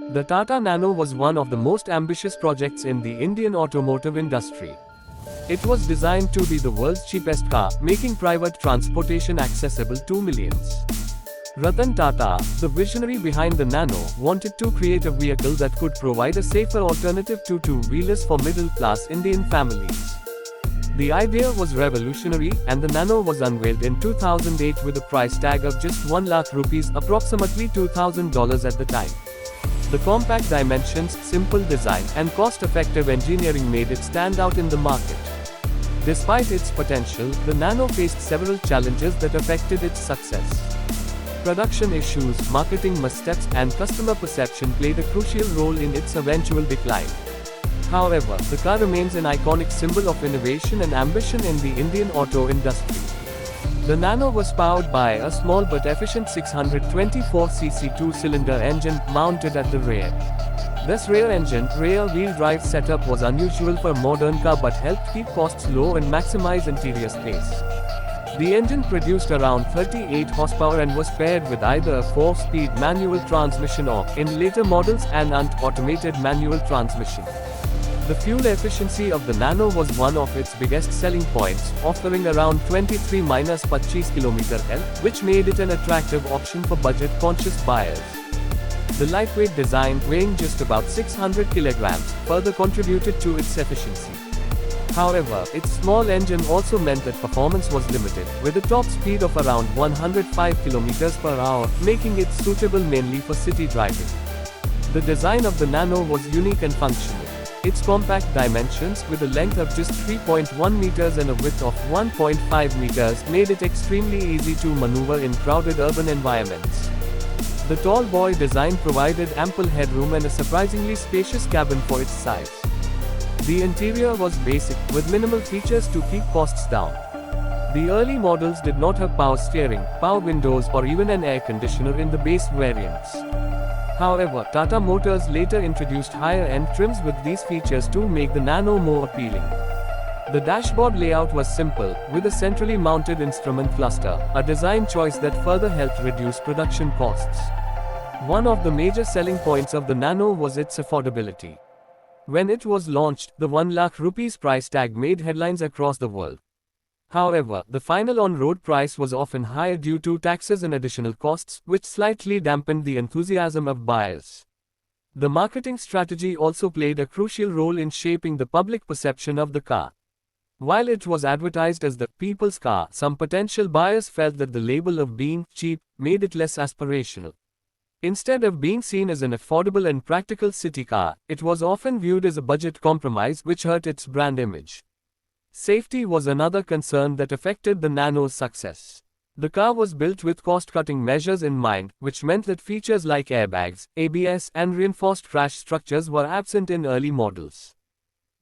The Tata Nano was one of the most ambitious projects in the Indian automotive industry. It was designed to be the world's cheapest car, making private transportation accessible to millions. Ratan Tata, the visionary behind the Nano, wanted to create a vehicle that could provide a safer alternative to two-wheelers for middle-class Indian families. The idea was revolutionary, and the Nano was unveiled in 2008 with a price tag of just 1 lakh rupees, approximately $2,000 at the time. The compact dimensions, simple design, and cost-effective engineering made it stand out in the market. Despite its potential, the Nano faced several challenges that affected its success. Production issues, marketing missteps, and customer perception played a crucial role in its eventual decline. However, the car remains an iconic symbol of innovation and ambition in the Indian auto industry. The Nano was powered by a small but efficient 624cc two-cylinder engine mounted at the rear. This rear-wheel drive setup was unusual for a modern car but helped keep costs low and maximize interior space. The engine produced around 38 horsepower and was paired with either a 4-speed manual transmission or, in later models, an automated manual transmission. The fuel efficiency of the Nano was one of its biggest selling points, offering around 23-25 km/h, which made it an attractive option for budget-conscious buyers. The lightweight design, weighing just about 600 kg, further contributed to its efficiency. However, its small engine also meant that performance was limited, with a top speed of around 105 km/h, making it suitable mainly for city driving. The design of the Nano was unique and functional. Its compact dimensions, with a length of just 3.1 meters and a width of 1.5 meters, made it extremely easy to maneuver in crowded urban environments. The tall boy design provided ample headroom and a surprisingly spacious cabin for its size. The interior was basic, with minimal features to keep costs down. The early models did not have power steering, power windows, or even an air conditioner in the base variants. However, Tata Motors later introduced higher-end trims with these features to make the Nano more appealing. The dashboard layout was simple, with a centrally mounted instrument cluster, a design choice that further helped reduce production costs. One of the major selling points of the Nano was its affordability. When it was launched, the 1 lakh rupees price tag made headlines across the world. However, the final on-road price was often higher due to taxes and additional costs, which slightly dampened the enthusiasm of buyers. The marketing strategy also played a crucial role in shaping the public perception of the car. While it was advertised as the people's car, some potential buyers felt that the label of being cheap made it less aspirational. Instead of being seen as an affordable and practical city car, it was often viewed as a budget compromise, which hurt its brand image. Safety was another concern that affected the Nano's success. The car was built with cost-cutting measures in mind, which meant that features like airbags, ABS, and reinforced crash structures were absent in early models.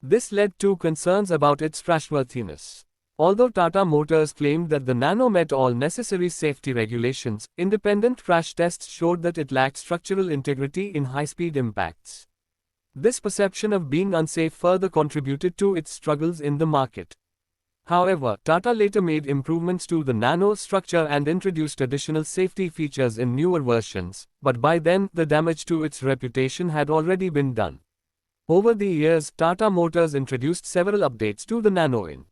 This led to concerns about its crashworthiness. Although Tata Motors claimed that the Nano met all necessary safety regulations, independent crash tests showed that it lacked structural integrity in high-speed impacts. This perception of being unsafe further contributed to its struggles in the market. However, Tata later made improvements to the Nano's structure and introduced additional safety features in newer versions, but by then, the damage to its reputation had already been done. Over the years, Tata Motors introduced several updates to the Nano in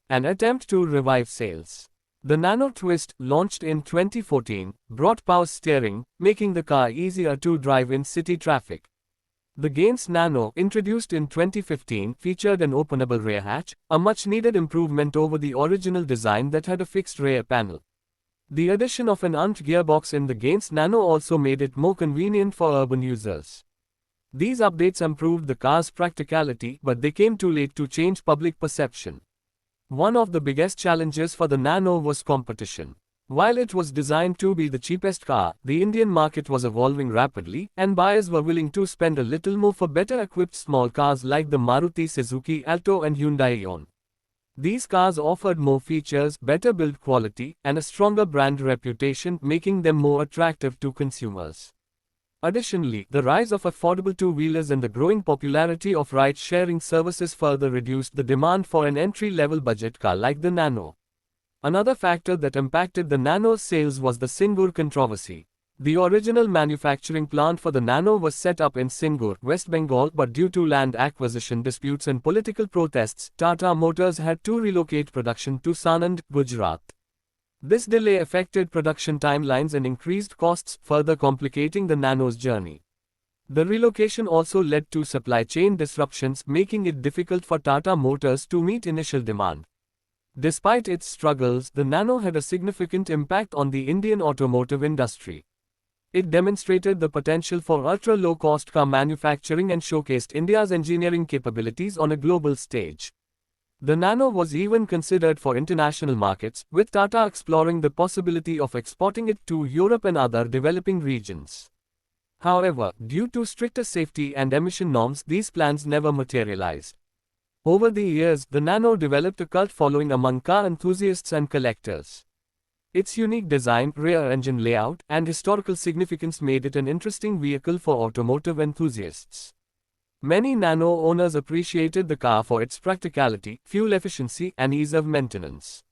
an attempt to revive sales. The Nano Twist, launched in 2014, brought power steering, making the car easier to drive in city traffic. The GenX Nano, introduced in 2015, featured an openable rear hatch, a much-needed improvement over the original design that had a fixed rear panel. The addition of an UNT gearbox in the GenX Nano also made it more convenient for urban users. These updates improved the car's practicality, but they came too late to change public perception. One of the biggest challenges for the Nano was competition. While it was designed to be the cheapest car, the Indian market was evolving rapidly, and buyers were willing to spend a little more for better-equipped small cars like the Maruti Suzuki Alto and Hyundai Ion. These cars offered more features, better build quality, and a stronger brand reputation, making them more attractive to consumers. Additionally, the rise of affordable two-wheelers and the growing popularity of ride-sharing services further reduced the demand for an entry-level budget car like the Nano. Another factor that impacted the Nano's sales was the Singur controversy. The original manufacturing plant for the Nano was set up in Singur, West Bengal, but due to land acquisition disputes and political protests, Tata Motors had to relocate production to Sanand, Gujarat. This delay affected production timelines and increased costs, further complicating the Nano's journey. The relocation also led to supply chain disruptions, making it difficult for Tata Motors to meet initial demand. Despite its struggles, the Nano had a significant impact on the Indian automotive industry. It demonstrated the potential for ultra-low-cost car manufacturing and showcased India's engineering capabilities on a global stage. The Nano was even considered for international markets, with Tata exploring the possibility of exporting it to Europe and other developing regions. However, due to stricter safety and emission norms, these plans never materialized. Over the years, the Nano developed a cult following among car enthusiasts and collectors. Its unique design, rear engine layout, and historical significance made it an interesting vehicle for automotive enthusiasts. Many Nano owners appreciated the car for its practicality, fuel efficiency, and ease of maintenance.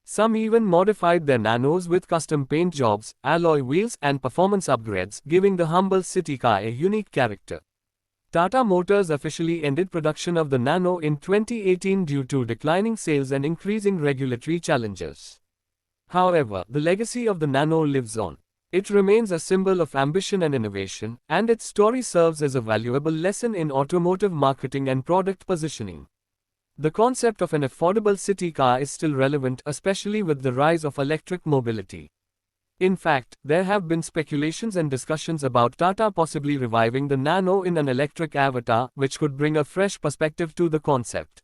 Some even modified their Nanos with custom paint jobs, alloy wheels, and performance upgrades, giving the humble city car a unique character. Tata Motors officially ended production of the Nano in 2018 due to declining sales and increasing regulatory challenges. However, the legacy of the Nano lives on. It remains a symbol of ambition and innovation, and its story serves as a valuable lesson in automotive marketing and product positioning. The concept of an affordable city car is still relevant, especially with the rise of electric mobility. In fact, there have been speculations and discussions about Tata possibly reviving the Nano in an electric avatar, which could bring a fresh perspective to the concept.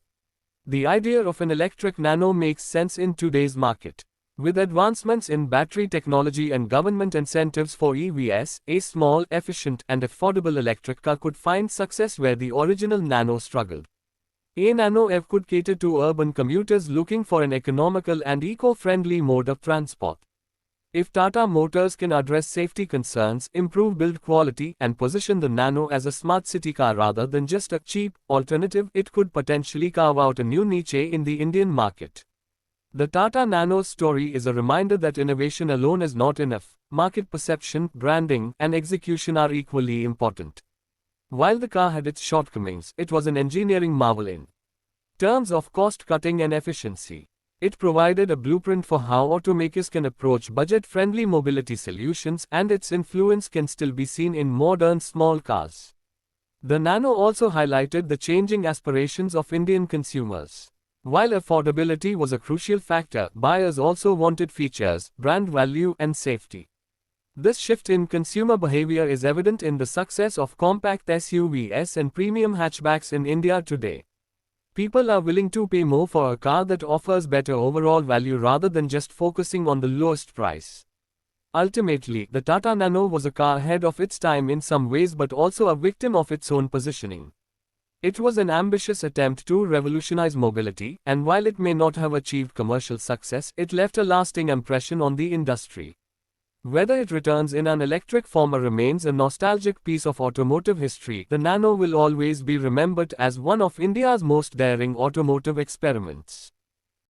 The idea of an electric Nano makes sense in today's market. With advancements in battery technology and government incentives for EVs, a small, efficient, and affordable electric car could find success where the original Nano struggled. A Nano EV could cater to urban commuters looking for an economical and eco-friendly mode of transport. If Tata Motors can address safety concerns, improve build quality, and position the Nano as a smart city car rather than just a cheap alternative, it could potentially carve out a new niche in the Indian market. The Tata Nano's story is a reminder that innovation alone is not enough. Market perception, branding, and execution are equally important. While the car had its shortcomings, it was an engineering marvel in terms of cost-cutting and efficiency. It provided a blueprint for how automakers can approach budget-friendly mobility solutions, and its influence can still be seen in modern small cars. The Nano also highlighted the changing aspirations of Indian consumers. While affordability was a crucial factor, buyers also wanted features, brand value, and safety. This shift in consumer behavior is evident in the success of compact SUVs and premium hatchbacks in India today. People are willing to pay more for a car that offers better overall value rather than just focusing on the lowest price. Ultimately, the Tata Nano was a car ahead of its time in some ways but also a victim of its own positioning. It was an ambitious attempt to revolutionize mobility, and while it may not have achieved commercial success, it left a lasting impression on the industry. Whether it returns in an electric form or remains a nostalgic piece of automotive history, the Nano will always be remembered as one of India's most daring automotive experiments.